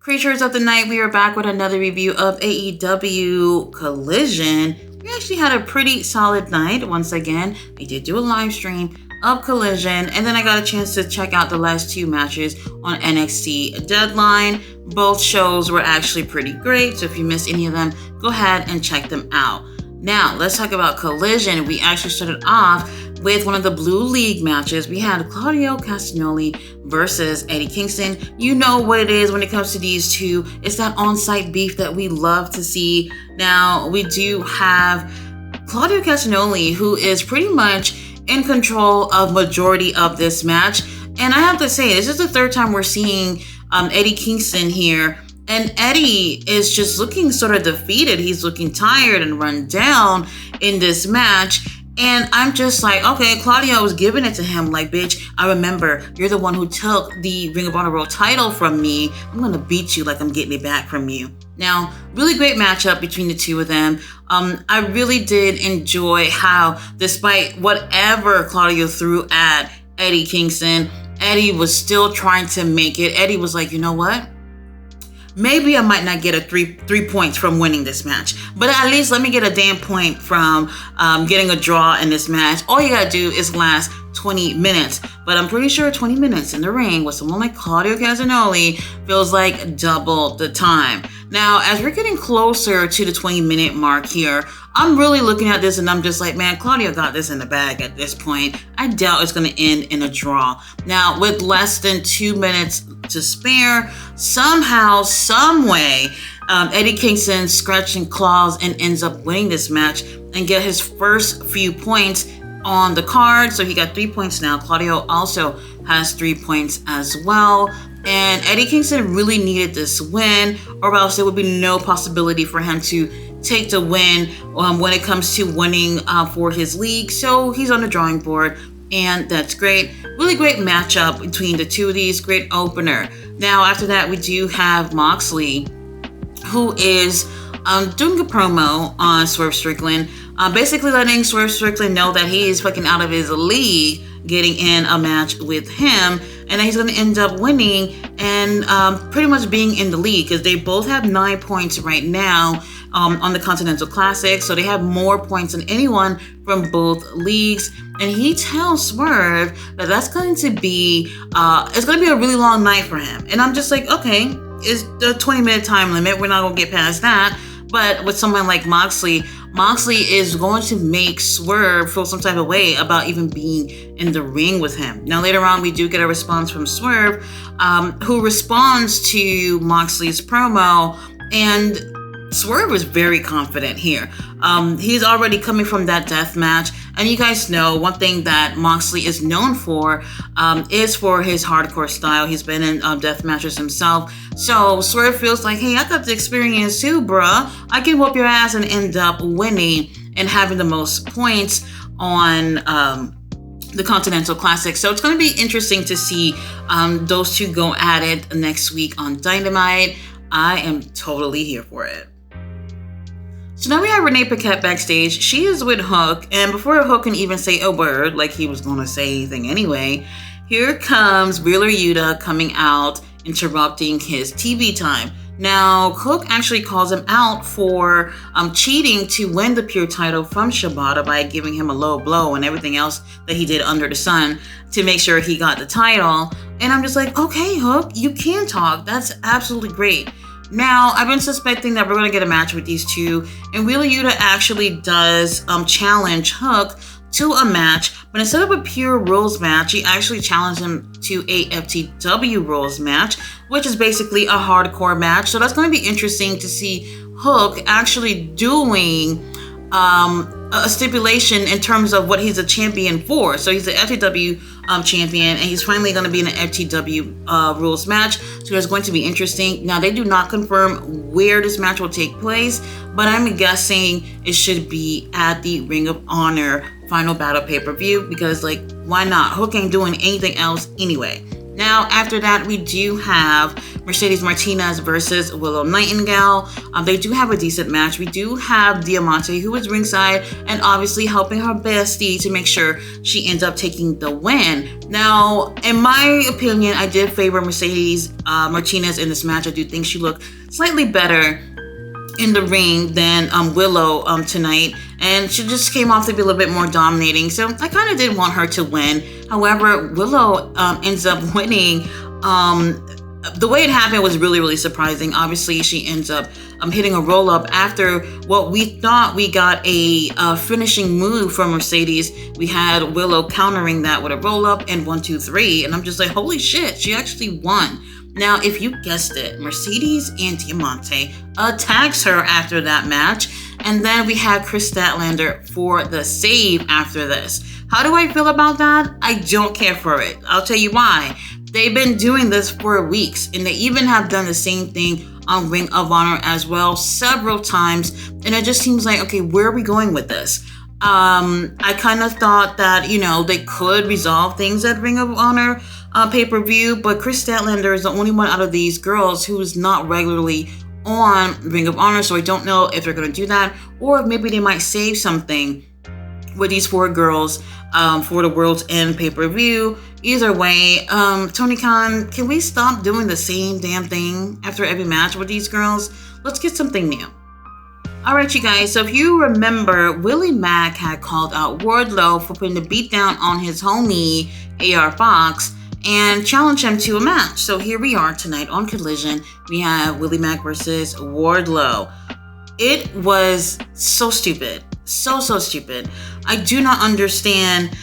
Creatures of the night, we are back with another review of AEW Collision. We actually had a pretty solid night. Once again, we did do a live stream of Collision, and then I got a chance to check out the last two matches on NXT Deadline. Both shows were actually pretty great, so if you missed any of them, go ahead and check them out. Now, let's talk about Collision. We actually started off with one of the Blue League matches. We had Claudio Castagnoli versus Eddie Kingston. You know what it is when it comes to these two. It's that on-site beef that we love to see. Now, we do have Claudio Castagnoli, who is pretty much in control of majority of this match. And I have to say, this is the third time we're seeing Eddie Kingston here. And Eddie is just looking sort of defeated. He's looking tired and run down in this match. And I'm just like, okay, Claudio was giving it to him like, bitch, I remember you're the one who took the Ring of Honor World title from me. I'm going to beat you like I'm getting it back from you. Now, really great matchup between the two of them. I really did enjoy how, despite whatever Claudio threw at Eddie Kingston, Eddie was still trying to make it. Eddie was like, you know what? Maybe I might not get a three points from winning this match, but at least let me get a damn point from getting a draw in this match. All you gotta do is last 20 minutes. But I'm pretty sure 20 minutes in the ring with someone like Claudio Castagnoli feels like double the time. Now, as we're getting closer to the 20-minute mark here, I'm really looking at this and I'm just like, man, Claudio got this in the bag at this point. I doubt it's going to end in a draw. Now, with less than 2 minutes to spare, somehow, some way, Eddie Kingston scratching claws and ends up winning this match and get his first few points on the card. So he got 3 points now. Claudio also has 3 points as well. And Eddie Kingston really needed this win, or else there would be no possibility for him to take the win when it comes to winning for his league. So he's on the drawing board, and that's great. Really great matchup between the two of these. Great opener. Now, after that, we do have Moxley, who is doing a promo on Swerve Strickland, basically letting Swerve Strickland know that he is fucking out of his league, getting in a match with him, and that he's going to end up winning and pretty much being in the league, because they both have 9 points right now on the Continental Classic, so they have more points than anyone from both leagues. And he tells Swerve that that's going to be it's going to be a really long night for him. And I'm just like, okay, it's the 20-minute time limit, we're not going to get past that. But with someone like Moxley is going to make Swerve feel some type of way about even being in the ring with him. Now, later on, we do get a response from Swerve, who responds to Moxley's promo, and Swerve is very confident here. He's already coming from that death match, and you guys know one thing that Moxley is known for is for his hardcore style. He's been in death matches himself, so Swerve feels like, hey, I got the experience too, bruh. I can whoop your ass and end up winning and having the most points on the Continental Classic. So it's going to be interesting to see those two go at it next week on Dynamite. I am totally here for it. So now we have Renee Paquette backstage. She is with Hook, and before Hook can even say a word, like he was going to say anything anyway, here comes Wheeler Yuta coming out, interrupting his TV time. Now, Hook actually calls him out for cheating to win the Pure title from Shibata by giving him a low blow and everything else that he did under the sun to make sure he got the title. And I'm just like, okay, Hook, you can talk. That's absolutely great. Now, I've been suspecting that we're going to get a match with these two, and Wheeler Yuta actually does challenge Hook to a match, but instead of a pure rules match, he actually challenged him to a FTW rules match, which is basically a hardcore match. So that's going to be interesting to see Hook actually doing a stipulation in terms of what he's a champion for. So he's the FTW champion, and he's finally going to be in an FTW rules match. So it's going to be interesting. Now, they do not confirm where this match will take place, but I'm guessing it should be at the Ring of Honor Final Battle pay-per-view, because, like, why not? Hook ain't doing anything else anyway. Now, after that, we do have Mercedes Martinez versus Willow Nightingale. They do have a decent match. We do have Diamante, who is ringside and obviously helping her bestie to make sure she ends up taking the win. Now, in my opinion, I did favor Mercedes Martinez in this match. I do think she looked slightly better in the ring than Willow tonight, and she just came off to be a little bit more dominating, so I kind of did want her to win. However, Willow ends up winning. The way it happened was really, really surprising. Obviously, she ends up hitting a roll-up after what we thought we got a finishing move from Mercedes. We had Willow countering that with a roll-up and 1, 2, 3, and I'm just like, holy shit, she actually won. Now, if you guessed it, Mercedes and Diamante attacks her after that match, and then we have Chris Statlander for the save after this. How do I feel about that? I don't care for it. I'll tell you why. They've been doing this for weeks, and they even have done the same thing on Ring of Honor as well several times, and it just seems like, okay, where are we going with this? I kind of thought that, they could resolve things at Ring of Honor pay-per-view, but Chris Statlander is the only one out of these girls who is not regularly on Ring of Honor, so I don't know if they're going to do that, or if maybe they might save something with these 4 girls for the World's End pay-per-view. Either way, Tony Khan, can we stop doing the same damn thing after every match with these girls? Let's get something new. Alright, you guys, so if you remember, Willie Mack had called out Wardlow for putting the beat down on his homie, AR Fox, and challenged him to a match. So here we are tonight on Collision. We have Willie Mack versus Wardlow. It was so stupid. So stupid. I do not understand.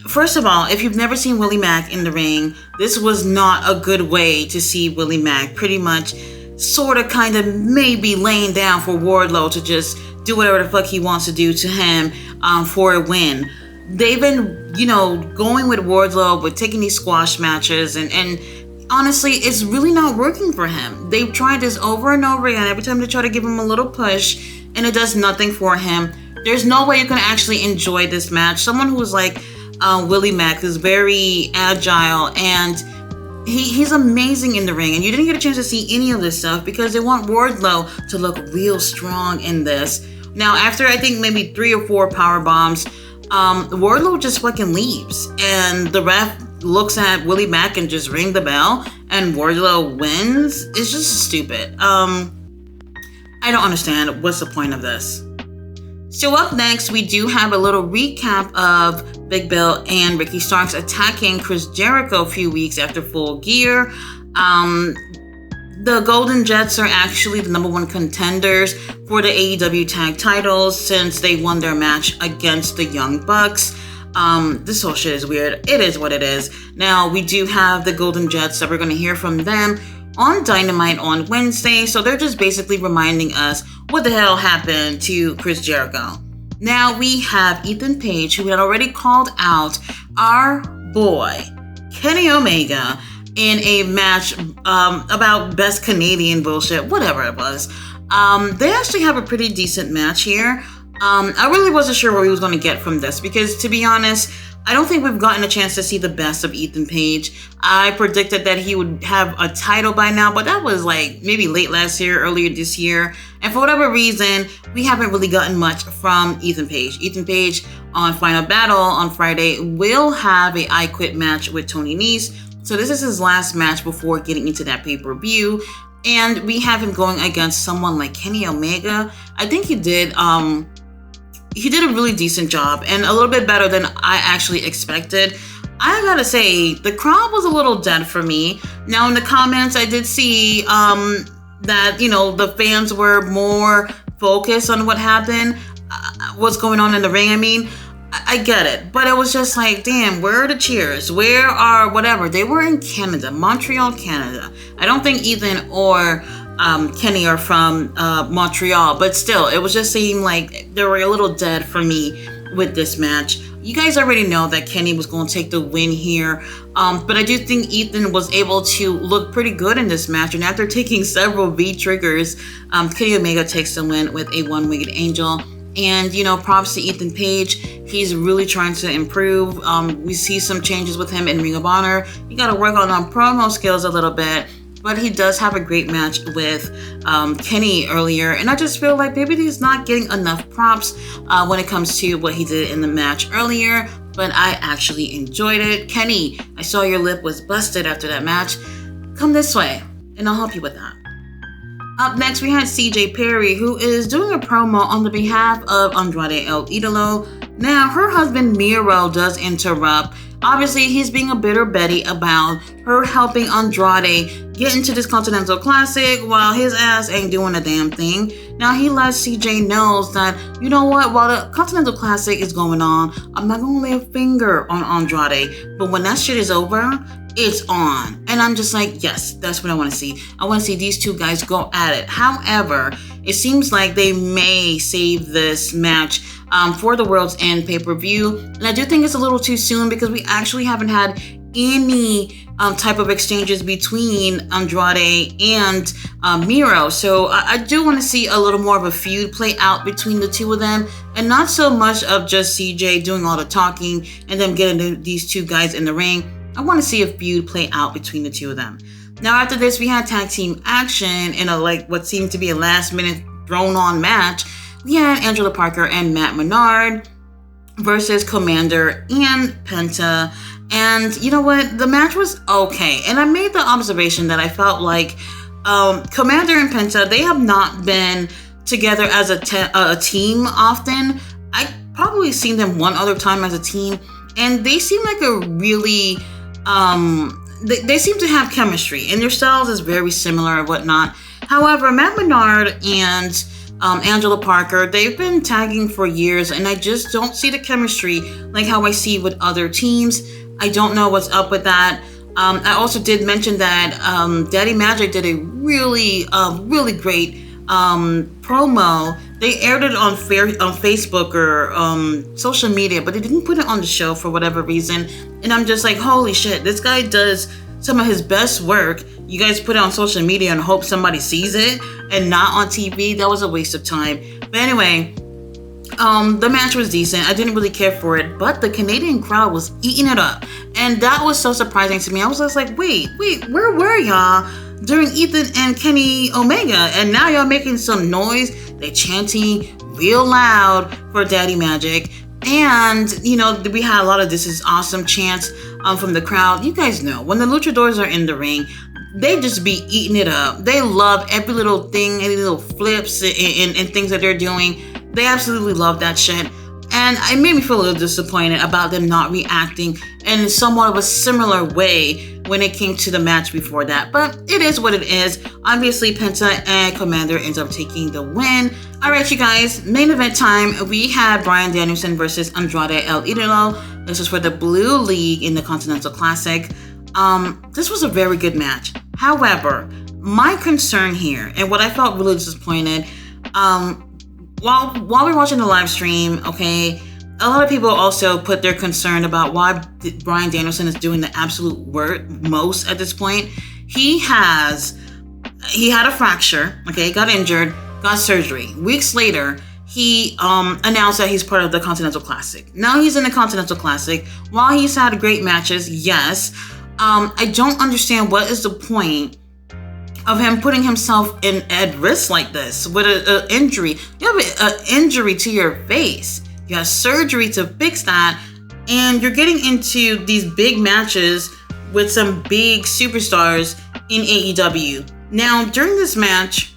First of all, if you've never seen Willie Mack in the ring, this was not a good way to see Willie Mack pretty much sort of kind of maybe laying down for Wardlow to just do whatever the fuck he wants to do to him for a win. They've been, going with Wardlow, but taking these squash matches, and honestly, it's really not working for him. They've tried this over and over again. Every time they try to give him a little push, and it does nothing for him. There's no way you can actually enjoy this match. Someone who's like Willie Mack is very agile, and he's amazing in the ring, and you didn't get a chance to see any of this stuff because they want Wardlow to look real strong in this. Now, after I think maybe 3 or 4 power bombs, Wardlow just fucking leaves, and the ref looks at Willie Mack and just ring the bell, and Wardlow wins. It's just stupid. I don't understand. What's the point of this? So up next, we do have a little recap of Big Bill and Ricky Starks attacking Chris Jericho a few weeks after Full Gear. The Golden Jets are actually the number 1 contenders for the AEW tag titles since they won their match against the Young Bucks. This whole shit is weird. It is what it is. Now, we do have the Golden Jets that we're going to hear from them on Dynamite on Wednesday, so they're just basically reminding us what the hell happened to Chris Jericho. Now we have Ethan Page, who had already called out our boy, Kenny Omega, in a match about best Canadian bullshit, whatever it was. They actually have a pretty decent match here. I really wasn't sure what he was going to get from this because, to be honest, I don't think we've gotten a chance to see the best of Ethan Page. I predicted that he would have a title by now, but that was like maybe late last year, earlier this year. And for whatever reason, we haven't really gotten much from Ethan Page. Ethan Page on Final Battle on Friday will have a I Quit match with Tony Nese. So this is his last match before getting into that pay-per-view. And we have him going against someone like Kenny Omega. I think he did a really decent job and a little bit better than I actually expected. I gotta say, the crowd was a little dead for me. Now in the comments, I did see that, the fans were more focused on what happened, what's going on in the ring. I mean, I get it, but it was just like, damn, where are the cheers? Where are whatever? They were in Canada, Montreal, Canada. I don't think Ethan or Kenny are from Montreal, but still, it was just seeming like they were a little dead for me with this match. You guys already know that Kenny was going to take the win here, but I do think Ethan was able to look pretty good in this match, and after taking several V triggers, Kenny Omega takes the win with a one-winged angel. And, props to Ethan Page. He's really trying to improve. We see some changes with him in Ring of Honor. He got to work on promo skills a little bit. But he does have a great match with Kenny earlier. And I just feel like maybe he's not getting enough props when it comes to what he did in the match earlier. But I actually enjoyed it. Kenny, I saw your lip was busted after that match. Come this way, and I'll help you with that. Up next, we had CJ Perry, who is doing a promo on the behalf of Andrade El Idolo. Now, her husband Miro does interrupt. Obviously, he's being a bitter Betty about her helping Andrade get into this Continental Classic while his ass ain't doing a damn thing. Now, he lets CJ knows that, you know what, while the Continental Classic is going on, I'm not going to lay a finger on Andrade. But when that shit is over, it's on. And I'm just like, yes, that's what I want to see. I want to see these two guys go at it. However, it seems like they may save this match for the World's End pay-per-view. And I do think it's a little too soon because we actually haven't had any type of exchanges between Andrade and Miro. So I do want to see a little more of a feud play out between the two of them, and not so much of just CJ doing all the talking and then getting these two guys in the ring. I want to see a feud play out between the two of them. Now, after this, we had tag team action in what seemed to be a last-minute thrown-on match. We had Angela Parker and Matt Menard versus Commander and Penta. And you know what? The match was okay. And I made the observation that I felt like Commander and Penta, they have not been together as a team often. I probably seen them one other time as a team. And they seem like a really... They seem to have chemistry, and their styles is very similar and whatnot. However, Matt Menard and Angela Parker, they've been tagging for years, and I just don't see the chemistry like how I see with other teams. I don't know what's up with that. I also did mention that Daddy Magic did a really great promo. They aired it on Facebook or social media, but they didn't put it on the show for whatever reason. And I'm just like, holy shit, this guy does some of his best work. You guys put it on social media and hope somebody sees it and not on TV. That was a waste of time. But anyway, the match was decent. I didn't really care for it, but the Canadian crowd was eating it up. And that was so surprising to me. I was just like, wait, where were y'all during Ethan and Kenny Omega? And now y'all making some noise. They're chanting real loud for Daddy Magic. And, we had a lot of "this is awesome" chants from the crowd. You guys know, when the luchadors are in the ring, they just be eating it up. They love every little thing, any little flips and things that they're doing. They absolutely love that shit. And it made me feel a little disappointed about them not reacting in somewhat of a similar way when it came to the match before that. But it is what it is. Obviously, Penta and Commander ends up taking the win. All right, you guys, main event time. We had Bryan Danielson versus Andrade El Idolo. This is for the Blue League in the Continental Classic. This was a very good match. However, my concern here, and what I felt really disappointed, while we're watching the live stream, okay, a lot of people also put their concern about why Bryan Danielson is doing the absolute most at this point. He had a fracture, okay, got injured, got surgery. Weeks later, he announced that he's part of the Continental Classic. Now he's in the Continental Classic. While he's had great matches, yes, I don't understand what is the point of him putting himself at risk like this with an injury. You have an injury to your face. You have surgery to fix that, and you're getting into these big matches with some big superstars in AEW. Now, during this match,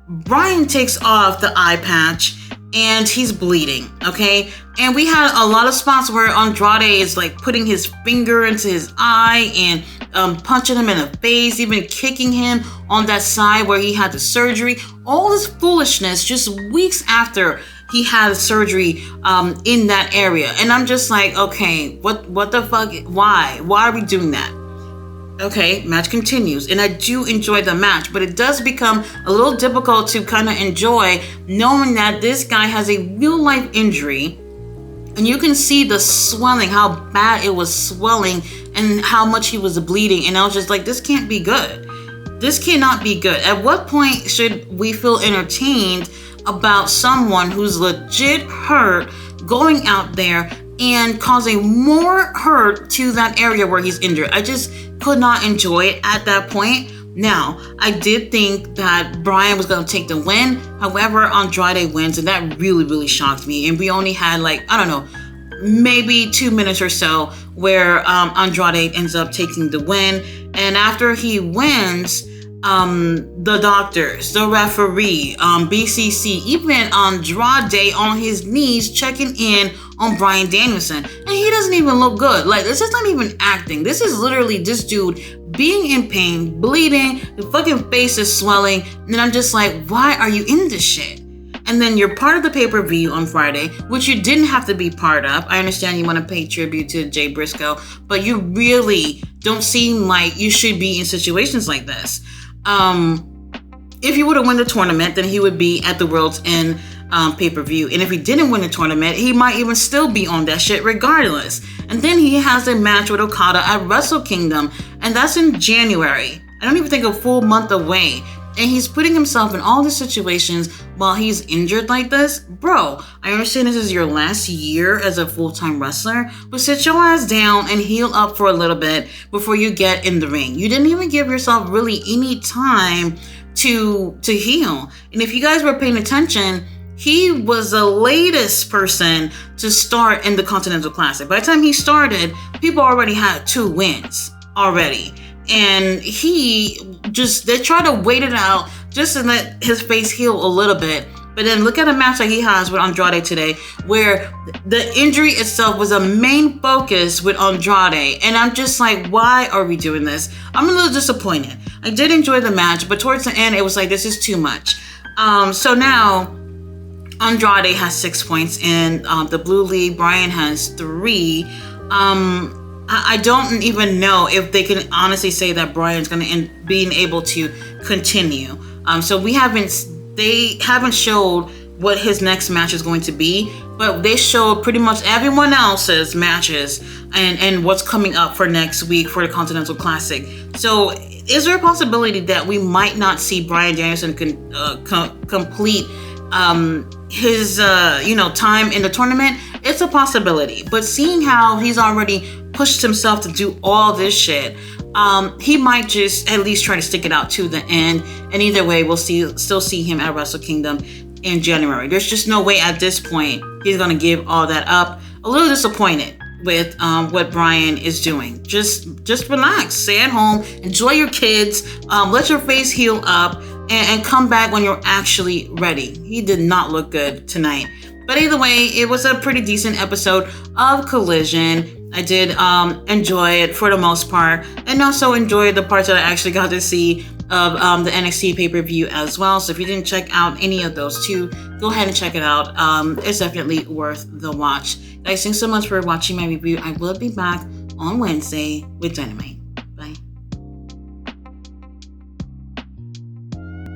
Bryan takes off the eye patch and he's bleeding, okay? And we had a lot of spots where Andrade is like putting his finger into his eye and punching him in the face, even kicking him on that side where he had the surgery. All this foolishness just weeks after he had surgery in that area. And I'm just like, okay, what the fuck? Why are we doing that? Okay, match continues, and I do enjoy the match, but it does become a little difficult to kind of enjoy knowing that this guy has a real life injury, and you can see the swelling, how bad it was swelling, and how much he was bleeding. And I was just like, this can't be good. This cannot be good. At what point should we feel entertained about someone who's legit hurt going out there and causing more hurt to that area where he's injured. I just could not enjoy it at that point. Now, I did think that Bryan was going to take the win. However, Andrade wins, and that really, really shocked me. And we only had maybe 2 minutes or so where Andrade ends up taking the win. And after he wins, the doctors, the referee, BCC, even Andrade on his knees checking in on Bryan Danielson. And he doesn't even look good. Like, this is not even acting. This is literally this dude being in pain, bleeding, the fucking face is swelling. And I'm just like, why are you in this shit? And then you're part of the pay-per-view on Friday, which you didn't have to be part of. I understand you want to pay tribute to Jay Briscoe, but you really don't seem like you should be in situations like this. If you would have won the tournament, then he would be at the World's End pay-per-view. And if he didn't win the tournament, he might even still be on that shit regardless. And then he has a match with Okada at Wrestle Kingdom, and that's in January. I don't even think a full month away. And he's putting himself in all these situations while he's injured like this. Bro, I understand this is your last year as a full-time wrestler, but sit your ass down and heal up for a little bit before you get in the ring. You didn't even give yourself really any time to heal. And if you guys were paying attention, he was the latest person to start in the Continental Classic. By the time he started, people already had 2 wins already. And they try to wait it out just to let his face heal a little bit. But then look at a match that he has with Andrade today, where the injury itself was a main focus with Andrade. And I'm just like, why are we doing this? I'm a little disappointed. I did enjoy the match, but towards the end, it was like, this is too much. So now Andrade has 6 points in the Blue League. Bryan has 3. I don't even know if they can honestly say that Bryan's going to be able to continue. So they haven't showed what his next match is going to be, but they showed pretty much everyone else's matches and what's coming up for next week for the Continental Classic. So is there a possibility that we might not see Bryan Danielson complete his time in the tournament? It's a possibility, but seeing how he's already pushed himself to do all this shit, he might just at least try to stick it out to the end. And either way, we'll still see him at Wrestle Kingdom in January. There's just no way at this point he's gonna give all that up. A little disappointed with what Bryan is doing. Just relax, stay at home, enjoy your kids, let your face heal up, and come back when you're actually ready. He did not look good tonight. But either way, it was a pretty decent episode of Collision. I did enjoy it for the most part, and also enjoyed the parts that I actually got to see of the NXT pay-per-view as well. So if you didn't check out any of those 2, go ahead and check it out. It's definitely worth the watch. Guys, thanks so much for watching my review. I will be back on Wednesday with Dynamite.